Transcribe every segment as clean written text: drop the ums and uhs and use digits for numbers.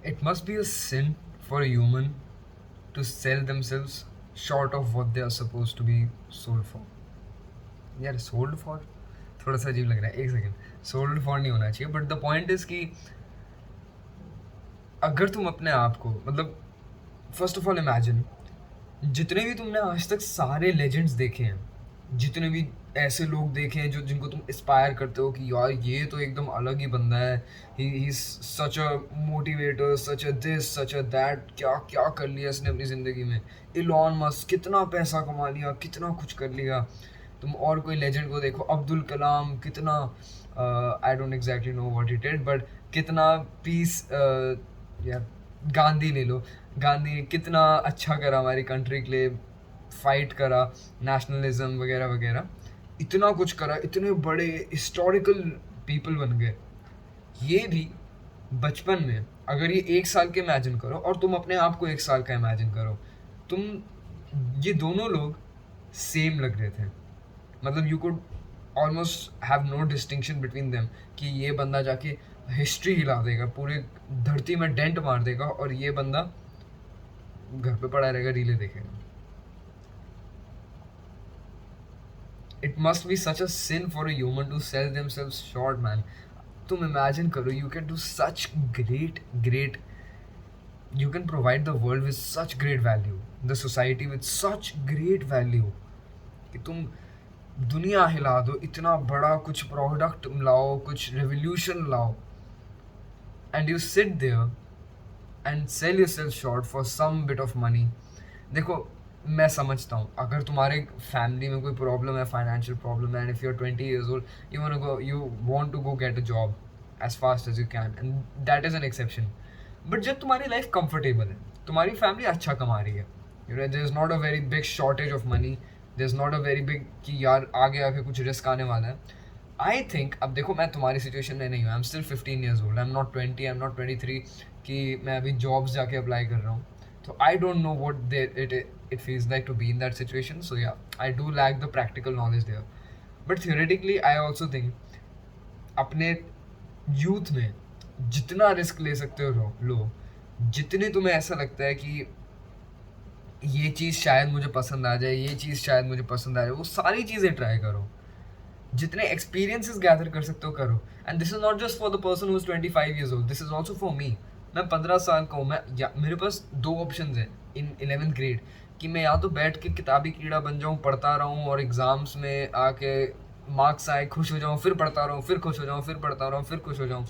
It must be a sin for a human to sell themselves short of what they are supposed to be sold for. यार sold for थोड़ा सा अजीब लग रहा है, एक सेकेंड. सोल्ड फॉर नहीं होना चाहिए, बट द पॉइंट इज कि अगर तुम अपने आप को, मतलब फर्स्ट ऑफ ऑल इमेजिन, जितने भी तुमने आज तक सारे लेजेंड्स देखे हैं, जितने भी ऐसे लोग देखे हैं जो जिनको तुम इंस्पायर करते हो कि यार ये तो एकदम अलग ही बंदा है, he is such a motivator, such a this, such a that, क्या क्या कर लिया इसने अपनी ज़िंदगी में. इलॉन मस्क कितना पैसा कमा लिया, कितना कुछ कर लिया. तुम और कोई लेजेंड को देखो, अब्दुल कलाम कितना, I don't exactly know what he did, but कितना पीस, यार गांधी ले लो, गांधी ने कितना अच्छा करा हमारी कंट्री के लिए, फाइट करा, नेशनलिज्म वगैरह वगैरह, इतना कुछ करा, इतने बड़े हिस्टोरिकल पीपल बन गए. ये भी बचपन में, अगर ये 1 साल के इमेजिन करो और तुम अपने आप को 1 साल का इमेजिन करो, तुम, ये दोनों लोग सेम लग रहे थे. मतलब you could almost have no distinction between them कि ये बंदा जाके हिस्ट्री हिला देगा, पूरे धरती में डेंट मार देगा, और ये बंदा घर पे पड़ा रहेगा, रीले देखेगा. It must be such a sin for a human to sell themselves short, man. तुम इमेजिन करो, you can do such great, you can provide the world with such great value, the society with such great value, कि तुम दुनिया हिला दो, इतना बड़ा कुछ प्रोडक्ट लाओ, कुछ रेवोल्यूशन लाओ, and you sit there and sell yourself short for some bit of money. देखो, मैं समझता हूँ अगर तुम्हारे फैमिली में कोई प्रॉब्लम है, फाइनेंशियल प्रॉब्लम है, and if you are 20 years old, you want to go get a job as fast as you can, and that is an exception. But जब तुम्हारी लाइफ कंफर्टेबल है, तुम्हारी फैमिली अच्छा कमा रही है, there is not a very big shortage of money, there is not a very big कि यार आगे आके कुछ रिस्क आने वाला है. आई थिंक, अब देखो मैं तुम्हारी सिचुएशन में नहीं हूँ, I am still 15 years old, I am not 20, I am not 23 कि मैं अभी जॉब्स जाके अप्लाई कर रहा हूँ. तो I don't know what it feels like to be in that situation. So ya, I do lack the practical knowledge there. But theoretically I also think अपने youth में जितना रिस्क ले सकते हो लो, जितने तुम्हें ऐसा लगता है कि ये चीज़ शायद मुझे पसंद आ जाए, ये चीज़ शायद मुझे पसंद आ जाए, वो सारी चीज़ें ट्राई करो. जितने एक्सपीरियंसेस गैदर कर सकते हो करो. And this is not just for the person who is 25 years old, this is also for me. मैं 15 साल का हूँ, मैं मेरे पास दो ऑप्शन हैं इन 11th grade, कि मैं या तो बैठ के किताबी कीड़ा बन जाऊँ, पढ़ता रहूँ, और एग्ज़ाम्स में आके मार्क्स आए, खुश हो जाऊँ, फिर पढ़ता रहूँ, फिर खुश हो जाऊँ, फिर पढ़ता रहूँ, फिर खुश हो जाऊँ.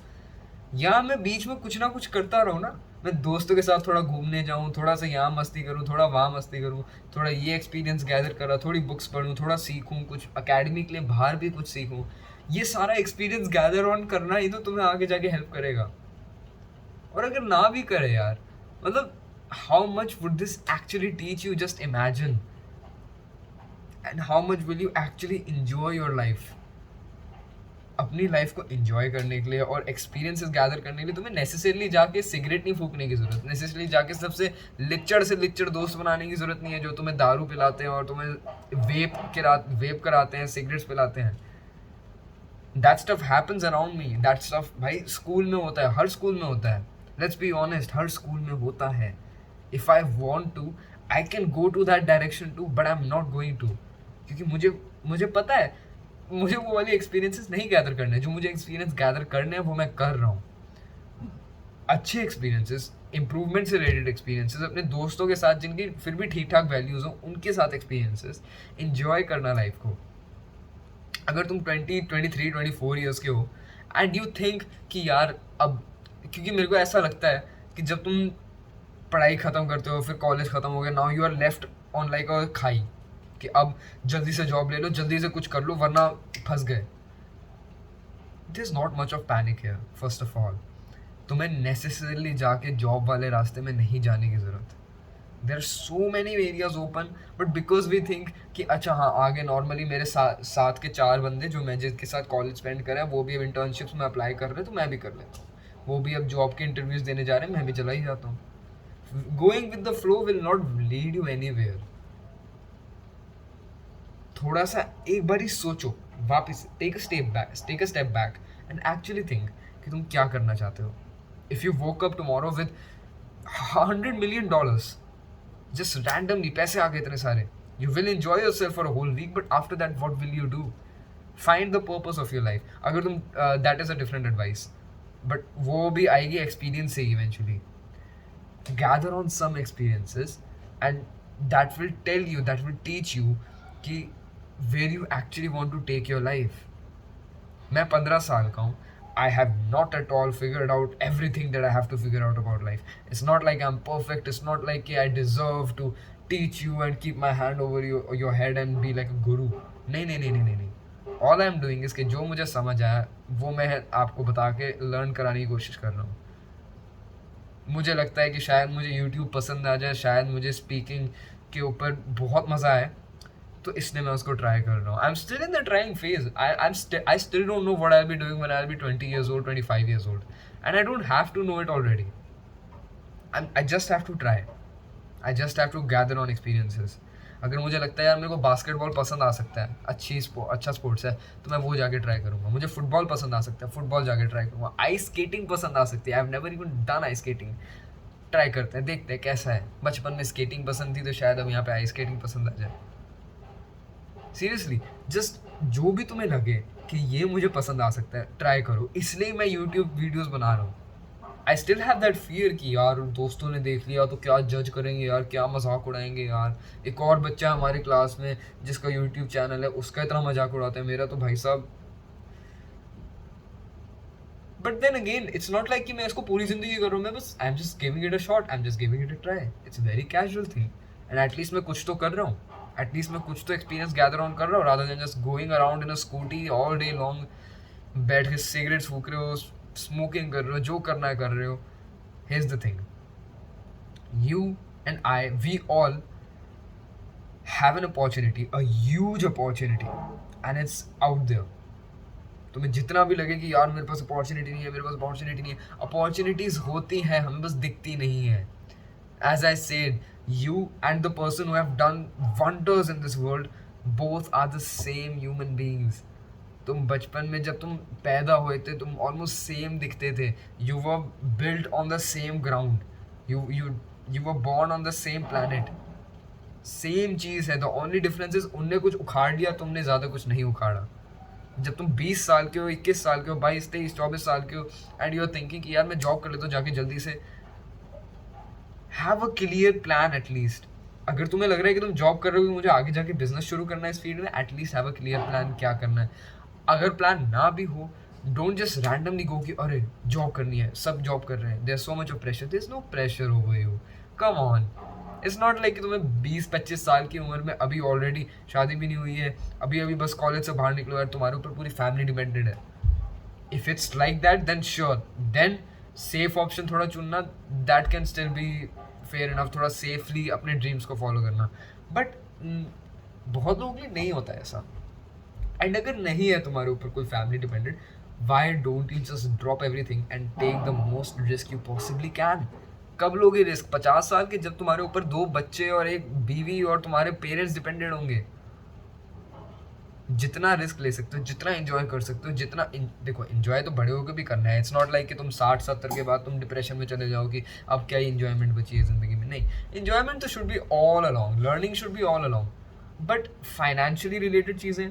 या मैं बीच में कुछ ना कुछ करता रहूँ ना, मैं दोस्तों के साथ थोड़ा घूमने जाऊँ, थोड़ा सा यहाँ मस्ती करूँ, थोड़ा वहाँ मस्ती करूँ, थोड़ा ये एक्सपीरियंस गैदर करा, थोड़ी बुक्स पढूँ, थोड़ा सीखूँ, कुछ अकेडमी के लिए बाहर भी कुछ सीखूँ. ये सारा एक्सपीरियंस गैदर ऑन करना ही तो तुम्हें आगे जाके हेल्प करेगा. और अगर ना भी करे यार, मतलब how much would this actually teach you, just imagine, and how much will you actually enjoy your life. अपनी लाइफ को एंजॉय करने के लिए और एक्सपीरियंसेस गैदर करने के लिए तुम्हें नेसेसरली जाके सिगरेट नहीं फूकने की ज़रूरत, नेसेसरली जाके सबसे लिच्चड़ से लिच्चड़ दोस्त बनाने की ज़रूरत नहीं है जो तुम्हें दारू पिलाते हैं और तुम्हें वेप कराते हैं, सिगरेट्स पिलाते हैं. That stuff happens around me. That stuff भाई स्कूल में होता है, हर स्कूल में होता है. लेट्स बी ऑनेस्ट, हर स्कूल में होता है. If I want to, I can go to that direction too, but I am not going to. क्योंकि मुझे मुझे पता है, मुझे वो वाली एक्सपीरियंसेस नहीं गैदर करने. जो मुझे एक्सपीरियंस गैदर करने हैं वो मैं कर रहा हूँ. अच्छे एक्सपीरियंसेस, इम्प्रूवमेंट से रिलेटेड एक्सपीरियंसेस, अपने दोस्तों के साथ जिनकी फिर भी ठीक ठाक वैल्यूज़ हो, उनके साथ एक्सपीरियंसेस, इन्जॉय करना लाइफ को. अगर तुम 20, 23, 24 ईयर्स के हो एंड यू थिंक कि यार अब, क्योंकि मेरे को ऐसा लगता है कि जब तुम पढ़ाई ख़त्म करते हो, फिर कॉलेज ख़त्म हो गया, now you are left on like a खाई, कि अब जल्दी से जॉब ले लो, जल्दी से कुछ कर लो, वरना फंस गए. There is not much of panic here. First of all, तुम्हें नेसेसरली जाके जॉब वाले रास्ते में नहीं जाने की ज़रूरत. There are so many areas open, but because we think कि अच्छा हाँ, आगे नॉर्मली मेरे साथ के 4 बंदे जो मैं जिनके साथ कॉलेज स्पेंड करें, वो भी अब इंटर्नशिप्स में अप्लाई कर रहे हैं, तो मैं भी कर लेता हूँ. वो भी अब जॉब के इंटरव्यूज़ देने जा रहे हैं, मैं भी चला ही जाता हूँ. Going with the flow will not lead you anywhere. थोड़ा सा एक बार ही सोचो, वापस take a step back and actually think कि तुम क्या करना चाहते हो. If you woke up tomorrow with $100 million, just randomly, पैसे आ गए इतने सारे, you will enjoy yourself for a whole week, but after that what will you do? Find the purpose of your life. अगर तुम that is a different advice, but वो भी आएगी experience से eventually. Gather on some experiences, and that will tell you, that will teach you कि where you actually want to take your life. मैं 15 साल का हूँ. I have not at all figured out everything that I have to figure out about life. It's not like I'm perfect. It's not like I deserve to teach you and keep my hand over your head and be like a guru. नहीं नहीं नहीं नहीं नहीं. All I'm doing is कि जो मुझे समझ आया वो मैं आपको बता के लर्न कराने की कोशिश कर रहा हूँ. मुझे लगता है कि शायद मुझे YouTube पसंद आ जाए, शायद मुझे स्पीकिंग के ऊपर बहुत मज़ा आए, तो इसलिए मैं उसको ट्राई कर रहा हूँ. I am still in the trying phase. I still don't know what I will be doing when I will be 20 years old, 25 years old, and I don't have to know it already. I just have to try. I just have to gather on experiences. अगर मुझे लगता है यार मेरे को basketball पसंद आ सकता है, अच्छा स्पोर्ट्स है, तो मैं वो जाके ट्राई करूँगा. मुझे फुटबॉल पसंद आ सकता है, फुटबॉल जाके ट्राई करूँगा. आइस स्केटिंग पसंद आ सकती है. I have never even done ice skating. Try करते हैं, देखते हैं कैसा है. बचपन में स्केटिंग पसंद थी, तो शायद अब यहाँ पे आइस स्केटिंग पसंद आ जाए. सीरियसली, जस्ट जो भी तुम्हें लगे कि ये मुझे पसंद आ सकता है, ट्राई करो. इसलिए मैं यूट्यूब वीडियोस बना रहा हूँ. I still have that fear कि यार दोस्तों ने देख लिया तो क्या जज करेंगे यार, क्या मजाक उड़ाएंगे यार. एक और बच्चा हमारे क्लास में जिसका यूट्यूब चैनल है, उसका इतना मजाक उड़ाते हैं, मेरा तो भाई साहब. But then again it's not like कि मैं इसको पूरी जिंदगी कर रहा हूँ. मैं बस आई am just giving it a shot, I am just giving it a try. It's very casual thing, and at least मैं कुछ तो कर रहा हूँ. एटलीस्ट मैं कुछ तो एक्सपीरियंस गैदर ऑन कर रहा हूँ, rather than just going around in a scooty all day long, बैठ के सिगरेट फूक रहे हो, स्मोकिंग कर रहे हो, जो करना है कर रहे हो. Here's the thing, you and I, we all have an opportunity, a huge opportunity, and it's out there. तुम्हें जितना भी लगे कि यार मेरे पास अपॉर्चुनिटी नहीं है, मेरे पास अपॉर्चुनिटी नहीं है, अपॉर्चुनिटीज होती हैं, हमें बस दिखती नहीं है. As I said, you and the person who have done wonders in this world, both are the same human beings. तुम बचपन में जब तुम पैदा हुए थे, तुम ऑलमोस्ट सेम दिखते थे. You were built on the same ground, you were born on the same planet. Same चीज़ है. द ओनली डिफरेंस इज उनने कुछ उखाड़ लिया, तुमने ज़्यादा कुछ नहीं उखाड़ा. जब तुम 20 साल के हो, 21 साल के हो, 22, 23, 24 साल के हो, एंड यू आर थिंकिंग कि यार मैं जॉब कर लेता हूँ जाके जल्दी से, have a clear plan at least. अगर तुम्हें लग रहा है कि तुम जॉब कर रहे हो कि मुझे आगे जाके बिजनेस शुरू करना है इस फील्ड में, at least have a clear plan क्या करना है. अगर प्लान ना भी हो, डोंट जस्ट रैंडमली गो कि अरे जॉब करनी है, सब जॉब कर रहे हैं, there so much of pressure. There is no pressure over you. Come on. It's not like कि तुम्हें 20-25 साल की उम्र में अभी ऑलरेडी शादी भी नहीं हुई है, अभी बस कॉलेज से बाहर निकलो यार, तुम्हारे ऊपर पूरी फैमिली डिपेंडेड है. If it's like that, then sure, then safe option थोड़ा चुनना, that can still be fair enough. थोड़ा सेफली अपने ड्रीम्स को फॉलो करना. बट बहुत लोगों के लिए नहीं होता ऐसा. एंड अगर नहीं है तुम्हारे ऊपर कोई family dependent, why don't you just drop everything and take the most risk you possibly can. कब लोगे रिस्क? 50 साल के, जब तुम्हारे ऊपर 2 बच्चे और एक बीवी और तुम्हारे पेरेंट्स डिपेंडेंट होंगे. जितना रिस्क ले सकते हो, जितना एंजॉय कर सकते हो, जितना देखो एंजॉय तो बड़े होकर भी करना है. इट्स नॉट लाइक कि तुम 60-70 के बाद तुम डिप्रेशन में चले जाओ कि अब क्या एंजॉयमेंट बची है ज़िंदगी में. नहीं, एंजॉयमेंट तो should be all along, learning should be all along, but financially related चीज़ें,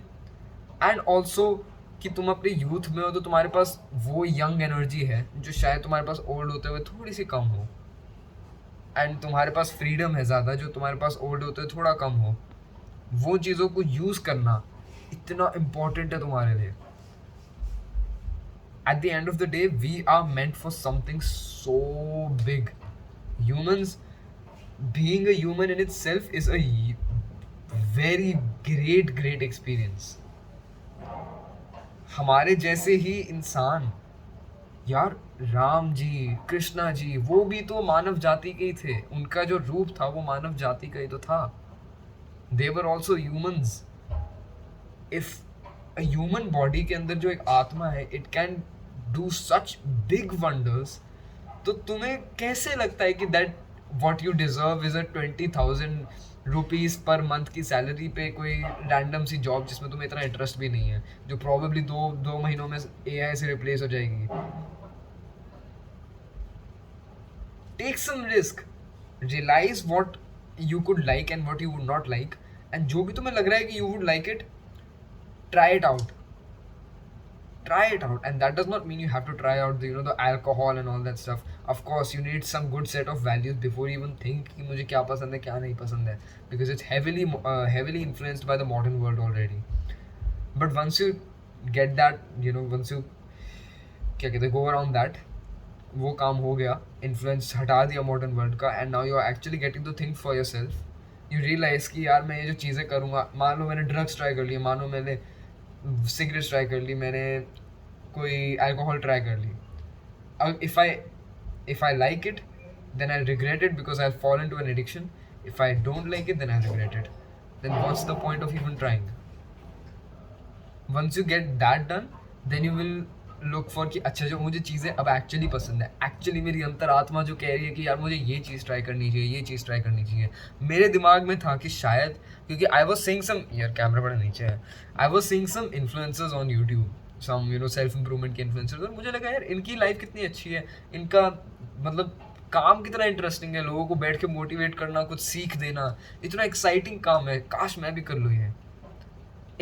एंड ऑल्सो कि तुम अपने यूथ में हो तो तुम्हारे पास वो यंग एनर्जी है जो शायद तुम्हारे पास ओल्ड होते हुए थोड़ी सी कम हो, एंड तुम्हारे पास फ्रीडम है ज़्यादा जो तुम्हारे पास ओल्ड होते हुए थोड़ा कम हो. वो चीज़ों को यूज़ करना इतना इम्पोर्टेंट है तुम्हारे लिए. At the end of the day we are meant for something so big. Humans, being a human in itself is a very great experience. हमारे जैसे ही इंसान, यार राम जी, कृष्णा जी, वो भी तो मानव जाति के ही थे. उनका जो रूप था वो मानव जाति का ही तो था. They were also humans. If a human body के अंदर जो एक आत्मा है, it can do such big wonders. तो तुम्हें कैसे लगता है कि that what you deserve is a 20,000 rupees per month की सैलरी पे कोई रैंडम सी जॉब जिसमें तुम्हें इतना इंटरेस्ट भी नहीं है, जो प्रॉबेबली दो महीनों में AI से रिप्लेस हो जाएगी. Take some risk, realise what you could like and what you would not like, and जो भी तुम्हें लग रहा है कि you would like it, try it out, try it out. And that does not mean you have to try out the, you know, the alcohol and all that stuff. Of course you need some good set of values before you even think कि मुझे क्या पसंद है क्या नहीं पसंद है, because it's heavily influenced by the modern world already. But once you get that, you know, once you क्या कहते हैं, go around that, वो काम हो गया, इन्फ्लुएंस हटा दिया मॉडर्न वर्ल्ड का, and now you are actually getting to think for yourself. You realise कि यार मैं ये जो चीज़ें करूँगा, मान लो मैंने ड्रग्स ट्राई कर लिया, मान लो मैंने सिगरेट ट्राई कर ली, मैंने कोई अल्कोहल ट्राई कर ली. अब if I like it, then I'll regret it because I'll fall into an addiction. If I don't like it, then I'll regret it. Then what's the point of even trying? Once you get that done, then you will look for कि अच्छा जो मुझे चीज़ें अब actually पसंद है, actually मेरी अंतरात्मा जो कह रही है कि यार मुझे ये चीज़ ट्राई करनी चाहिए, ये चीज़ ट्राई करनी चाहिए. मेरे दिमाग में था कि शायद, क्योंकि आई वॉज सीइंग सम, यार कैमरा बड़ा नीचे है, I was seeing some influencers on YouTube, some you know self improvement के इन्फ्लुएंसर्स, और मुझे लगा यार इनकी लाइफ कितनी अच्छी है, इनका मतलब काम कितना इंटरेस्टिंग है, लोगों को बैठ के मोटिवेट करना, कुछ सीख देना, इतना एक्साइटिंग काम है, काश मैं भी कर लूँ ये.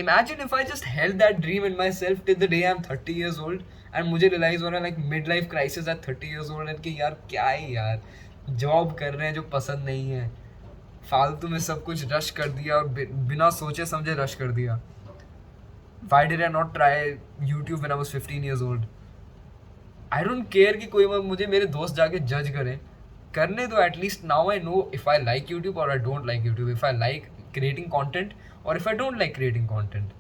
Imagine if I just held that dream in myself till the day I'm 30 years old and मुझे realize हो रहा है like midlife crisis at 30 years old and कि यार क्या है यार, जॉब कर रहे हैं जो पसंद नहीं है, फालतू में सब कुछ रश कर दिया और बिना सोचे समझे रश कर दिया. Why did I not try YouTube when I was 15 years old? I don't care कि कोई मुझे मेरे दोस्त जाके जज करें, करने दो. At least now I know if I like YouTube और I don't like YouTube, if I like creating content or if I don't like creating content.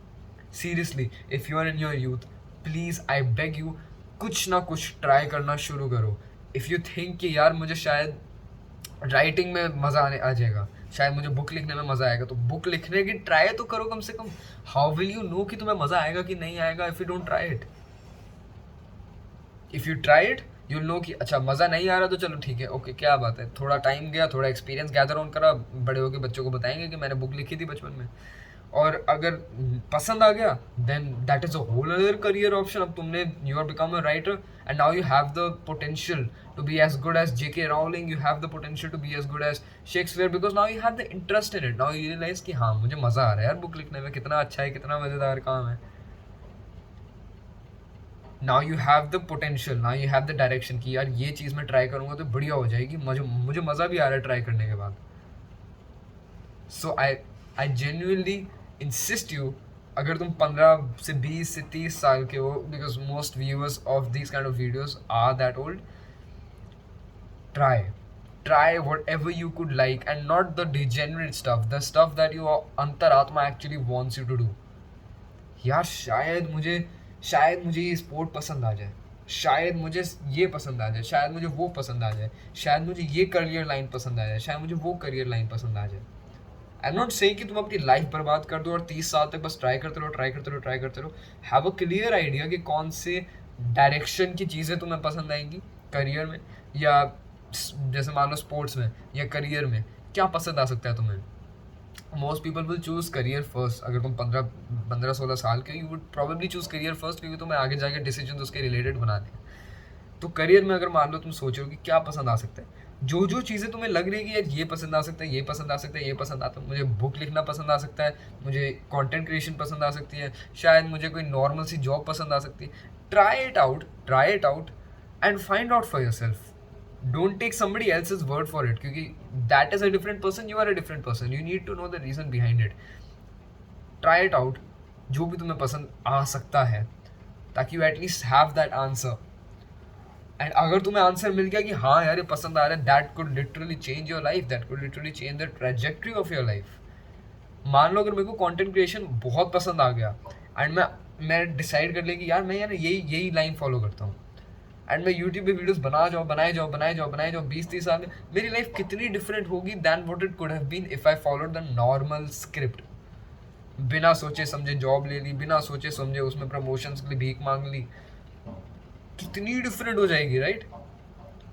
Seriously, if you are in your youth, please I beg you, कुछ ना कुछ try करना शुरू करो. If you think कि यार मुझे शायद राइटिंग में मज़ा आ जाएगा, शायद मुझे बुक लिखने में मज़ा आएगा, तो बुक लिखने की ट्राई तो करो कम से कम. हाउ विल यू नो कि तुम्हें मज़ा आएगा कि नहीं आएगा if you don't try it? If you try it you'll no कि अच्छा मज़ा नहीं आ रहा तो चलो ठीक है, ओके क्या बात है, थोड़ा टाइम गया, थोड़ा एक्सपीरियंस गैदर ऑन करा, बड़े होकर बच्चों को बताएंगे कि मैंने बुक लिखी थी बचपन में, और अगर पसंद आ गया then that is a whole other career option. अब तुमने you are become a writer and now you have the potential to be as good as J.K. Rowling, you have the potential to be as good as Shakespeare, because now you have the interest in it. Now you realise कि हाँ मुझे मज़ा आ रहा है यार book लिखने में, कितना अच्छा है, कितना मज़ेदार काम है. Now you have the potential, now you have the direction कि यार ये चीज़ मैं ट्राई करूँगा तो बढ़िया हो जाएगी, मुझे मज़ा भी आ रहा है ट्राई करने के बाद. सो आई जेन्युइनली इंसिस्ट यू, अगर तुम 15 से 20 से 30 साल के हो, because most viewers of this kind of videos are that old, try whatever you could like and not the degenerate stuff, the stuff that your अंतरात्मा actually wants you to do. यार शायद मुझे ये स्पोर्ट पसंद आ जाए, शायद मुझे ये पसंद आ जाए, शायद मुझे वो पसंद आ जाए, शायद मुझे ये करियर लाइन पसंद आ जाए, शायद मुझे वो करियर लाइन पसंद आ जाए. आई एम नॉट सेइंग कि तुम अपनी लाइफ बर्बाद कर दो और 30 साल तक बस ट्राई करते रहो. हैव अ क्लियर आइडिया कि कौन से डायरेक्शन की चीज़ें तुम्हें पसंद आएंगी करियर में, या जैसे मान लो स्पोर्ट्स में या करियर में क्या पसंद आ सकता है तुम्हें. Most people will choose career first. अगर तुम 15-16 साल के, you would probably choose career first, क्योंकि तुम्हें आगे जाके डिसीजन उसके रिलेटेड बनाने हैं. तो करियर में अगर मान लो तुम सोच रहे हो कि क्या पसंद आ सकता है, जो चीज़ें तुम्हें लग रही है कि यार ये पसंद आ सकता है, ये पसंद आ सकता है, ये पसंद आता है, मुझे बुक लिखना पसंद आ सकता है, मुझे कंटेंट क्रिएशन पसंद आ सकती है, शायद मुझे कोई नॉर्मल सी जॉब पसंद आ सकती है. Try it out and find out for yourself. Don't take somebody else's word for it, क्योंकि that is a different person, you are a different person, you need to know the reason behind it. Try it out, जो भी तुम्हें पसंद आ सकता है, ताकि you at least have that answer. And अगर तुम्हें आंसर मिल गया कि हाँ यार ये पसंद आ रहा है, that could literally change your life, that could literally change the trajectory of your life. मान लो अगर मेरे को कंटेंट क्रिएशन बहुत पसंद आ गया एंड मैं डिसाइड कर ले कि यार मैं यार यही लाइन फॉलो करता हूँ, एंड मैं यूट्यूब पे वीडियोस बनाए जाओ 20-30 साल में, मेरी लाइफ कितनी डिफरेंट होगी than what it could have been if I followed the normal script. बिना सोचे समझे जॉब ले ली, बिना सोचे समझे उसमें प्रमोशंस के लिए भीख मांग ली, कितनी डिफरेंट हो जाएगी, right?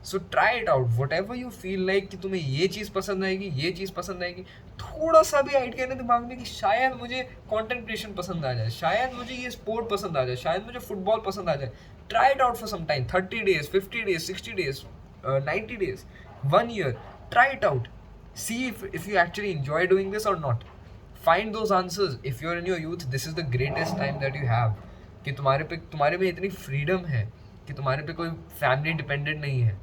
So try it out, what ever you feel like कि तुम्हें ये चीज़ पसंद आएगी, थोड़ा सा भी आइडिया ना दिमाग में कि शायद मुझे कंटेंट क्रिएशन पसंद आ जाए, शायद मुझे ये स्पोर्ट पसंद आ जाए, शायद मुझे फुटबॉल पसंद आ जाए. Try it out for some time, 30 days, 50 days, 60 days, 90 days, 1 year. Try it out. See if you actually enjoy doing this or not. Find those answers. If you're in your youth, this is the greatest time that you have. कि तुम्हारे में इतनी freedom है कि तुम्हारे पे कोई family dependent नहीं है.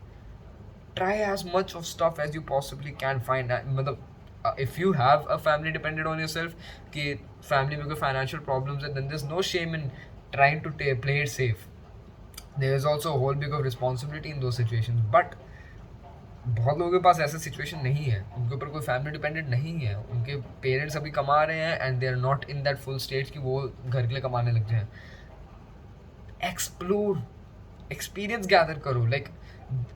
Try as much of stuff as you possibly can find. मतलब if you have a family dependent on yourself कि family में कोई financial problems है, then there's no shame in trying to play it safe. There is also a whole big of responsibility in those situations, but बहुत लोगों के पास ऐसा situation नहीं है, उनके ऊपर कोई फैमिली डिपेंडेंट नहीं है, उनके पेरेंट्स अभी कमा रहे हैं and they are not in that full stage कि वो घर के लिए कमाने लग जाएं. एक्सप्लोर, एक्सपीरियंस गैदर करो. Like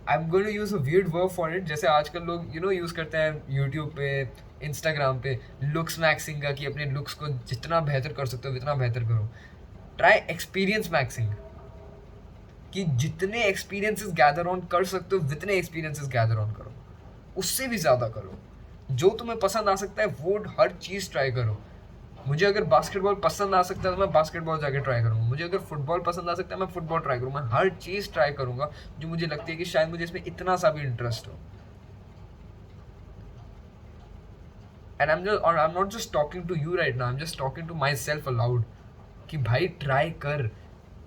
I am going to use a weird word for it. जैसे आजकल लोग यूज़ करते हैं यूट्यूब पे, इंस्टाग्राम पे, लुक्स मैक्सिंग का, कि अपने लुक्स को जितना बेहतर कर सकते हो उतना बेहतर करो. ट्राई एक्सपीरियंस मैक्सिंग, कि जितने एक्सपीरियंसेस गैदर ऑन कर सकते हो जितने एक्सपीरियंसेस गैदर ऑन करो, उससे भी ज़्यादा करो. जो तुम्हें पसंद आ सकता है वो हर चीज़ ट्राई करो. मुझे अगर बास्केटबॉल पसंद आ सकता है तो मैं बास्केटबॉल जाके ट्राई करूँगा. मुझे अगर फुटबॉल पसंद आ सकता है मैं फुटबॉल ट्राई करूँगा. मैं हर चीज़ ट्राई करूँगा जो मुझे लगती है कि शायद मुझे इसमें इतना सा भी इंटरेस्ट हो. And I am not just talking to you right now, I am just talking to myself aloud कि भाई ट्राई कर.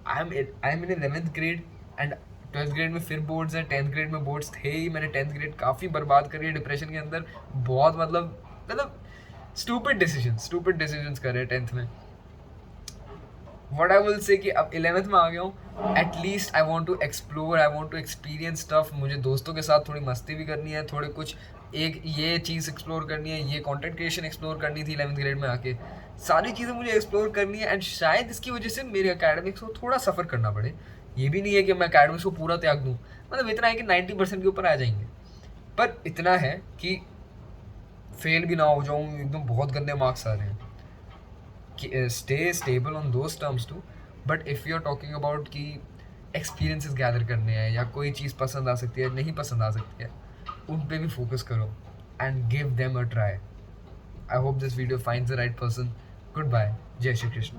I am in 11th grade and 12th grade में फिर बोर्ड्स हैं, 10th ग्रेड में boards थे ही. मैंने 10th grade काफ़ी बर्बाद करी है डिप्रेशन के अंदर. बहुत मतलब स्टूपिड डिसीजंस करे 10th में. व्हाट आई विल से कि अब 11th में आ गया हूँ, at least I want to explore, I want to experience stuff. मुझे दोस्तों के साथ थोड़ी मस्ती भी करनी है, थोड़े कुछ एक ये चीज़ एक्सप्लोर करनी है, ये कंटेंट क्रिएशन एक्सप्लोर करनी थी 11th ग्रेड में आके. सारी चीज़ें मुझे एक्सप्लोर करनी है एंड शायद इसकी वजह से मेरे एकेडमिक्स को थोड़ा सफ़र करना पड़े. ये भी नहीं है कि मैं एकेडमिक्स को पूरा त्याग दूँ, मतलब इतना है कि 90% के ऊपर आ जाएंगे, पर इतना है कि फेल भी ना हो जाऊँ, एकदम बहुत गंदे मार्क्स आ रहे हैं. Stay stable on those terms too. But if you are talking about कि एक्सपीरियंसेस गैदर करने हैं या कोई चीज़ पसंद आ सकती है, नहीं पसंद आ सकती है, उन पे भी फोकस करो and give them a try. I hope this video finds the right person. Good bye. जय श्री कृष्ण.